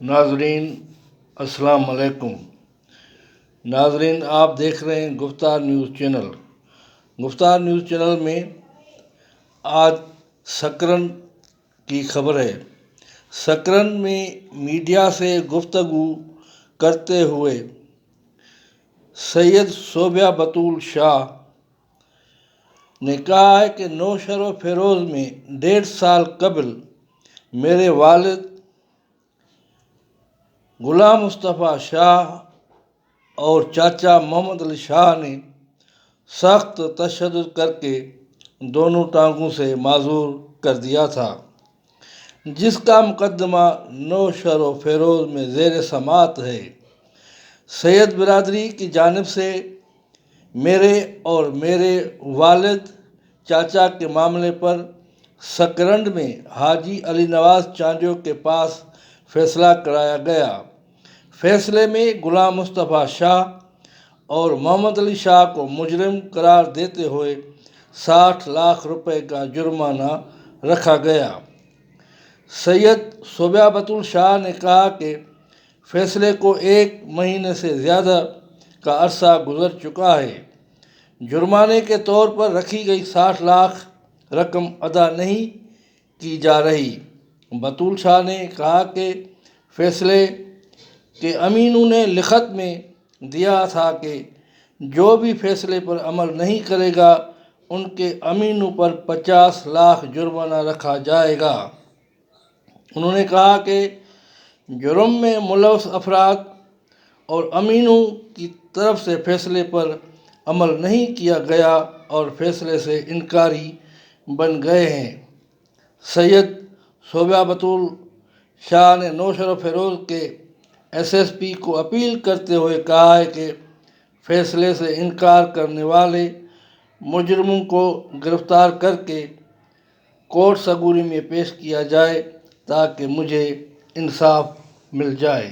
ناظرین السلام علیکم۔ ناظرین، آپ دیکھ رہے ہیں گفتار نیوز چینل۔ گفتار نیوز چینل میں آج سکرن کی خبر ہے۔ سکرن میں میڈیا سے گفتگو کرتے ہوئے سید صوبیہ بطول شاہ نے کہا ہے کہ نوشہر و فیروز میں 1.5 سال قبل میرے والد غلام مصطفیٰ شاہ اور چاچا محمد علی شاہ نے سخت تشدد کر کے دونوں ٹانگوں سے معذور کر دیا تھا، جس کا مقدمہ نوشہر و فیروز میں زیر سماعت ہے۔ سید برادری کی جانب سے میرے اور میرے والد چاچا کے معاملے پر سکرنڈ میں حاجی علی نواز چانجو کے پاس فیصلہ کرایا گیا۔ فیصلے میں غلام مصطفیٰ شاہ اور محمد علی شاہ کو مجرم قرار دیتے ہوئے 60 لاکھ روپے کا جرمانہ رکھا گیا۔ سید صوبیہ بطول شاہ نے کہا کہ فیصلے کو 1 مہینے سے زیادہ کا عرصہ گزر چکا ہے۔ جرمانے کے طور پر رکھی گئی 60 لاکھ رقم ادا نہیں کی جا رہی۔ بطول شاہ نے کہا کہ فیصلے کے امینوں نے لکھت میں دیا تھا کہ جو بھی فیصلے پر عمل نہیں کرے گا ان کے امینوں پر 50 لاکھ جرمانہ رکھا جائے گا۔ انہوں نے کہا کہ جرم میں ملوث افراد اور امینوں کی طرف سے فیصلے پر عمل نہیں کیا گیا اور فیصلے سے انکاری بن گئے ہیں۔ سید صوبیہ بطول شاہ نے نوشہر و فیروز کے SSP کو اپیل کرتے ہوئے کہا ہے کہ فیصلے سے انکار کرنے والے مجرموں کو گرفتار کر کے کورٹ سگوری میں پیش کیا جائے تاکہ مجھے انصاف مل جائے۔